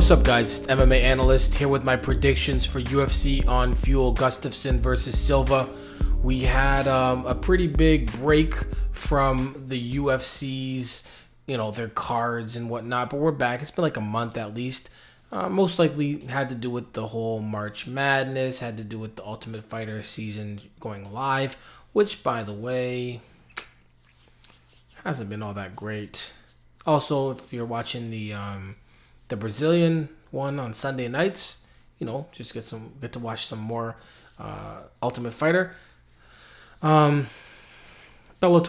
What's up, guys? It's MMA Analyst here with my predictions for UFC on Fuel Gustafsson versus Silva. We had a pretty big break from the UFC's, their cards and whatnot, but we're back. It's been like a month at least. Most likely had to do with the whole March Madness, had to do with the Ultimate Fighter season going live, which, by the way, hasn't been all that great. Also, if you're watching the Brazilian one on Sunday nights, just get to watch some more Ultimate Fighter. Bellator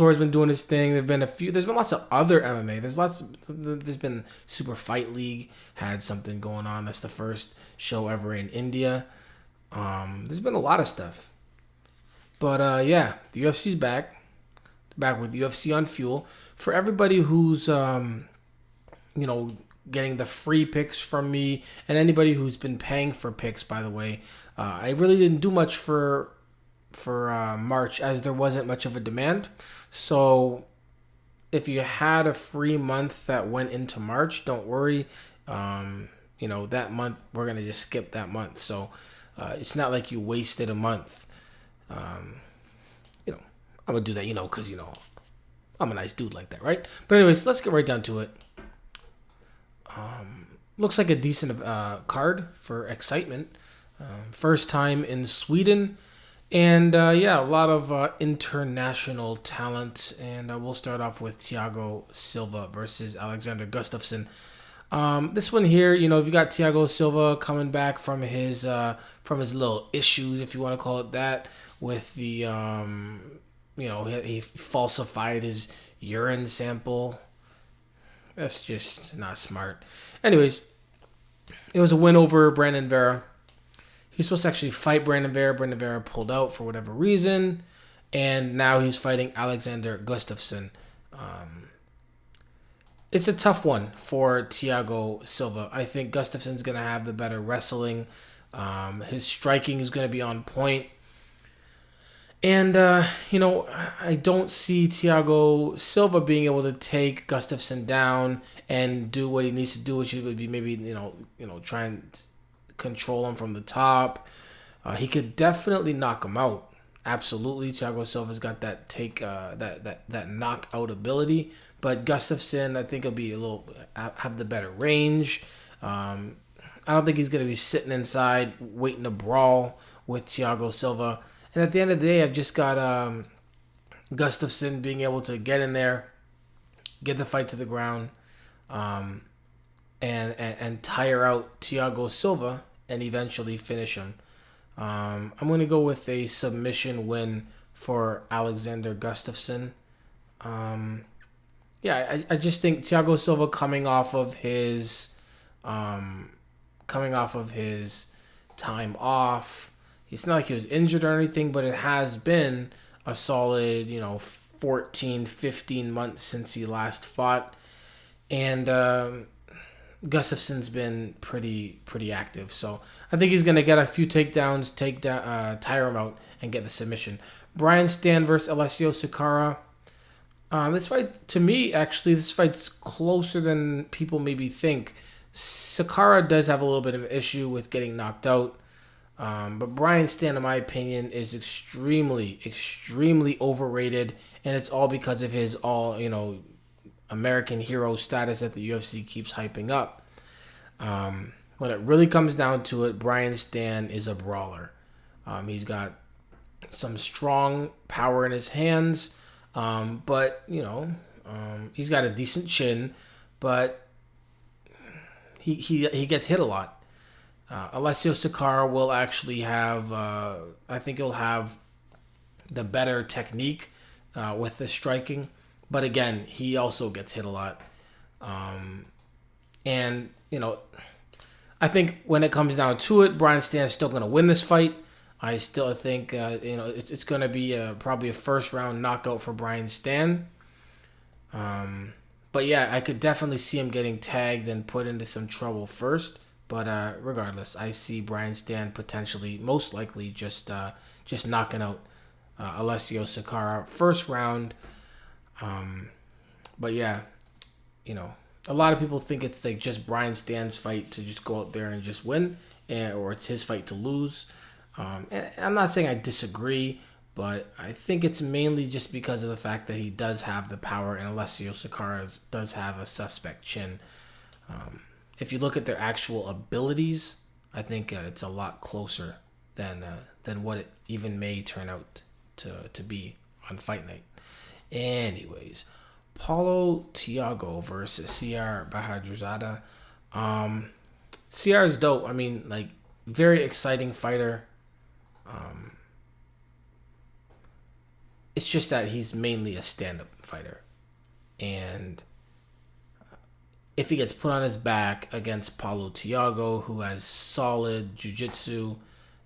has been doing his thing. There's been lots of other MMA. There's been Super Fight League had something going on. That's the first show ever in India. There's been a lot of stuff. But the UFC's back. Back with UFC on Fuel. For everybody who's getting the free picks from me, and anybody who's been paying for picks, by the way, I really didn't do much for March as there wasn't much of a demand. So if you had a free month that went into March, don't worry. That month we're gonna just skip that month. So it's not like you wasted a month. I'm gonna do that, because I'm a nice dude like that, right? But anyways, let's get right down to it. Looks like a decent card for excitement. First time in Sweden. And a lot of international talent. And we'll start off with Thiago Silva versus Alexander Gustafsson. This one here, if you got Thiago Silva coming back from his little issues, if you want to call it that, with the he falsified his urine sample. That's just not smart. Anyways, it was a win over Brandon Vera. He was supposed to actually fight Brandon Vera. Brandon Vera pulled out for whatever reason. And now he's fighting Alexander Gustafsson. It's a tough one for Thiago Silva. I think Gustafsson's going to have the better wrestling. His striking is going to be on point. And, I don't see Thiago Silva being able to take Gustafsson down and do what he needs to do, which would be maybe, try and control him from the top. He could definitely knock him out. Absolutely. Thiago Silva's got that that knockout ability. But Gustafsson, I think, will have the better range. I don't think he's going to be sitting inside waiting to brawl with Thiago Silva. And at the end of the day, I've just got Gustafsson being able to get in there, get the fight to the ground, and tire out Thiago Silva and eventually finish him. I'm going to go with a submission win for Alexander Gustafsson. I just think Thiago Silva coming off of his time off. It's not like he was injured or anything, but it has been a solid, 14, 15 months since he last fought. And Gustafsson's been pretty active. So I think he's going to get a few takedowns, tire him out, and get the submission. Brian Stann versus Alessio Sakara. This fight, to me, actually, this fight's closer than people maybe think. Sakara does have a little bit of an issue with getting knocked out. But Brian Stann, in my opinion, is extremely, extremely overrated, and it's all because of his American hero status that the UFC keeps hyping up. When it really comes down to it, Brian Stann is a brawler. He's got some strong power in his hands, but he's got a decent chin, but he gets hit a lot. Alessio Sakara will actually have, I think he'll have the better technique with the striking. But again, he also gets hit a lot. I think when it comes down to it, Brian Stann's still going to win this fight. I still think, it's going to be probably a first round knockout for Brian Stann. But yeah, I could definitely see him getting tagged and put into some trouble first. But regardless, I see Brian Stann potentially, most likely, just knocking out Alessio Sakara first round. But yeah, A lot of people think it's like just Brian Stan's fight to just go out there and just win, or it's his fight to lose. And I'm not saying I disagree, but I think it's mainly just because of the fact that he does have the power, and Alessio Sakara does have a suspect chin. If you look at their actual abilities, I think it's a lot closer than what it even may turn out to be on fight night. Anyways, Paulo Thiago versus CR Bahadurzada. CR is dope. I mean, like, very exciting fighter. It's just that he's mainly a stand-up fighter. And if he gets put on his back against Paulo Thiago, who has solid jiu-jitsu,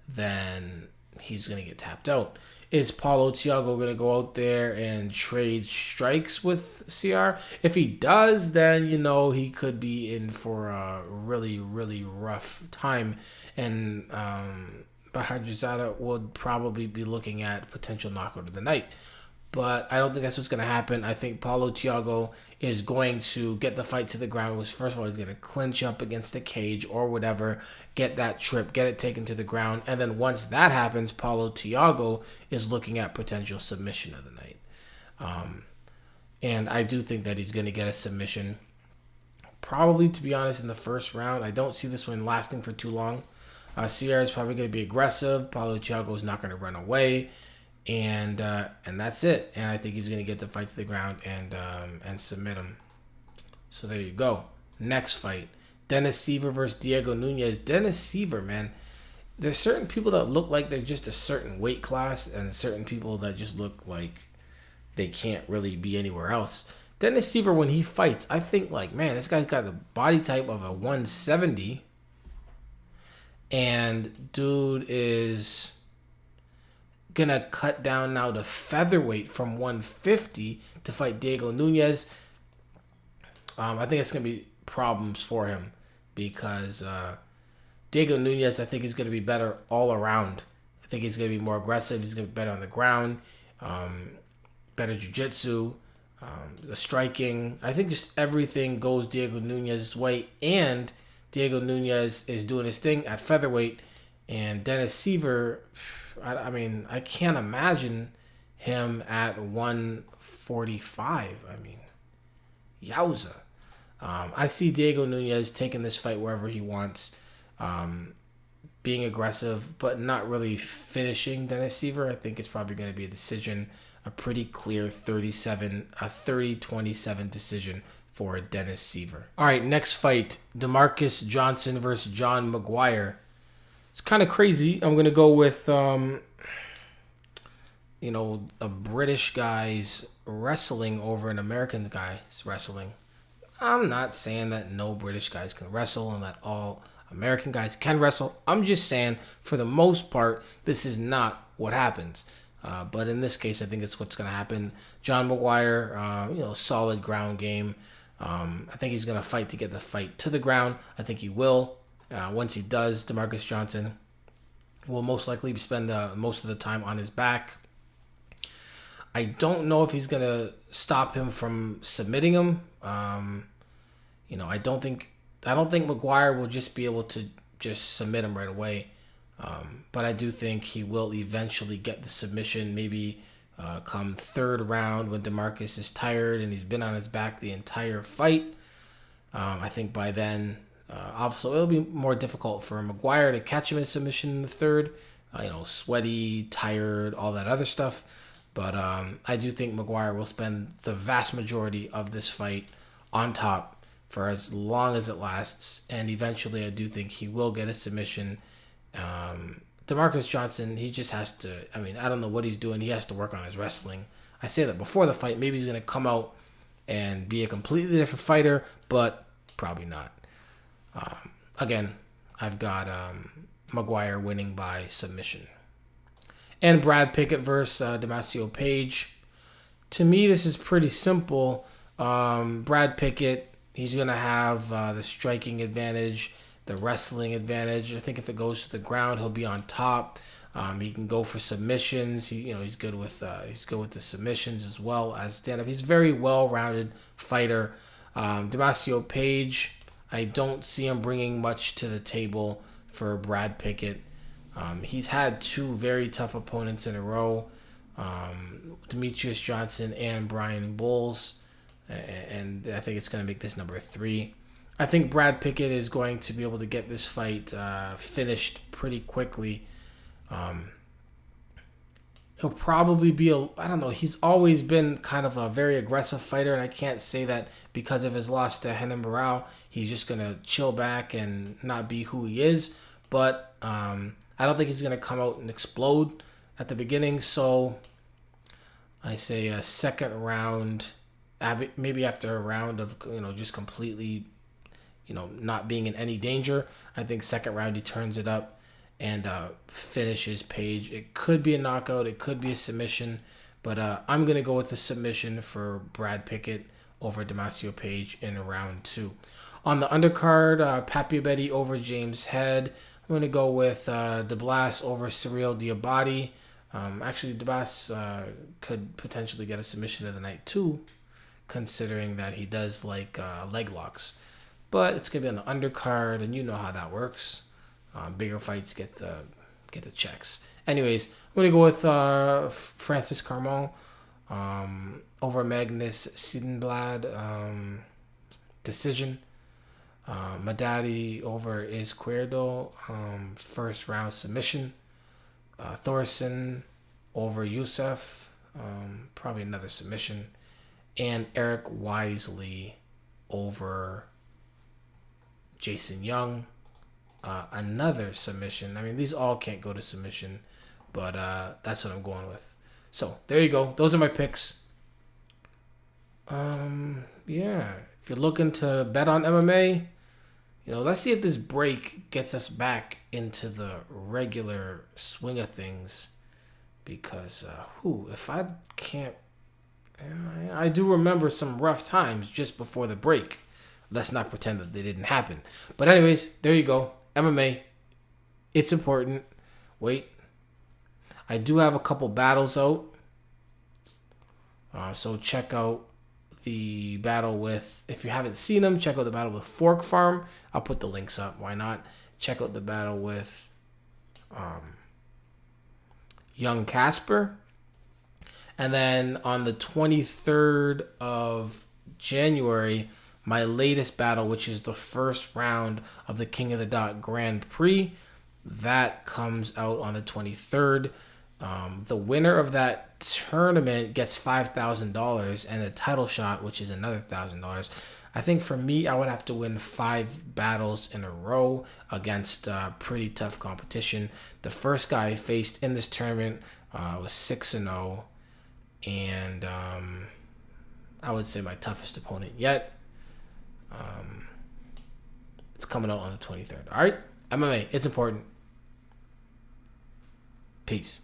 then he's going to get tapped out. Is Paulo Thiago going to go out there and trade strikes with CR? If he does, then, he could be in for a really, really rough time. And Bahadurzada would probably be looking at potential knockout of the night. But I don't think that's what's going to happen. I think Paulo Thiago is going to get the fight to the ground. First of all, he's going to clinch up against the cage or whatever, get that trip, get it taken to the ground. And then once that happens, Paulo Thiago is looking at potential submission of the night. And I do think that he's going to get a submission. Probably, to be honest, in the first round. I don't see this one lasting for too long. Sierra is probably going to be aggressive. Paulo Thiago is not going to run away. And that's it. And I think he's going to get the fight to the ground and submit him. So there you go. Next fight. Dennis Siver versus Diego Nunes. Dennis Siver, man. There's certain people that look like they're just a certain weight class, and certain people that just look like they can't really be anywhere else. Dennis Siver, when he fights, I think, like, man, this guy's got the body type of a 170. And dude is gonna cut down now to featherweight from 150 to fight Diego Nunes. I think it's gonna be problems for him because Diego Nunes, I think, is gonna be better all around. I think he's gonna be more aggressive. He's gonna be better on the ground, better jiu-jitsu, the striking. I think just everything goes Diego Nunes' way, and Diego Nunes is doing his thing at featherweight, and Dennis Siver, I mean, I can't imagine him at 145. I mean, yowza. I see Diego Nunes taking this fight wherever he wants, being aggressive, but not really finishing Dennis Siver. I think it's probably going to be a decision, a pretty clear 30-27 decision for Dennis Siver. All right, next fight, Demarcus Johnson versus John Maguire. It's kind of crazy. I'm going to go with, a British guy's wrestling over an American guy's wrestling. I'm not saying that no British guys can wrestle and that all American guys can wrestle. I'm just saying, for the most part, this is not what happens. But in this case, I think it's what's going to happen. John Maguire, solid ground game. I think he's going to fight to get the fight to the ground. I think he will. Once he does, Demarcus Johnson will most likely spend most of the time on his back. I don't know if he's going to stop him from submitting him. I don't think Maguire will just be able to just submit him right away. But I do think he will eventually get the submission, maybe come third round when Demarcus is tired and he's been on his back the entire fight. I think by then, obviously, it'll be more difficult for Maguire to catch him in submission in the third. Sweaty, tired, all that other stuff. But I do think Maguire will spend the vast majority of this fight on top for as long as it lasts. And eventually, I do think he will get a submission. Demarcus Johnson, he just has to, I don't know what he's doing. He has to work on his wrestling. I say that before the fight. Maybe he's going to come out and be a completely different fighter, but probably not. Again, I've got Maguire winning by submission. And Brad Pickett versus Damasio Page. To me, this is pretty simple. Brad Pickett, he's going to have the striking advantage, the wrestling advantage. I think if it goes to the ground, he'll be on top. He can go for submissions. He's good with the submissions as well as stand up. He's a very well-rounded fighter. Damasio Page, I don't see him bringing much to the table for Brad Pickett. He's had two very tough opponents in a row, Demetrius Johnson and Brian Bowles, and I think it's going to make this number 3. I think Brad Pickett is going to be able to get this fight finished pretty quickly. He'll probably be I don't know, he's always been kind of a very aggressive fighter, and I can't say that because of his loss to Renan Barão, he's just going to chill back and not be who he is. But I don't think he's going to come out and explode at the beginning, so I say a second round, maybe after a round of, just completely, not being in any danger. I think second round he turns it up and finishes Page. It could be a knockout, it could be a submission, but I'm going to go with a submission for Brad Pickett over Damasio Page in round 2. On the undercard, Papiabetti over James Head. I'm going to go with DeBlas over Cyril Diabate. Actually, DeBlas could potentially get a submission of the night too, considering that he does like leg locks. But it's going to be on the undercard, and you know how that works. Bigger fights get the checks. Anyways, I'm going to go with Francis Carmon over Magnus Sidenblad. Decision. Madadi over Izquierdo. First round submission. Thorson over Youssef. Probably another submission. And Eric Wisely over Jason Young. Another submission. I mean, these all can't go to submission, but that's what I'm going with. So there you go. Those are my picks. Yeah. If you're looking to bet on MMA, let's see if this break gets us back into the regular swing of things. Because if I can't, I do remember some rough times just before the break. Let's not pretend that they didn't happen. But anyways, there you go. MMA, it's important. Wait, I do have a couple battles out. So check out the battle with, if you haven't seen them, check out the battle with Fork Farm. I'll put the links up. Why not? Check out the battle with Young Casper. And then on the 23rd of January, my latest battle, which is the first round of the King of the Dot Grand Prix, that comes out on the 23rd. The winner of that tournament gets $5,000 and a title shot, which is another $1,000. I think for me, I would have to win 5 battles in a row against pretty tough competition. The first guy I faced in this tournament was 6-0, and I would say my toughest opponent yet. It's coming out on the 23rd. All right, MMA, it's important. Peace.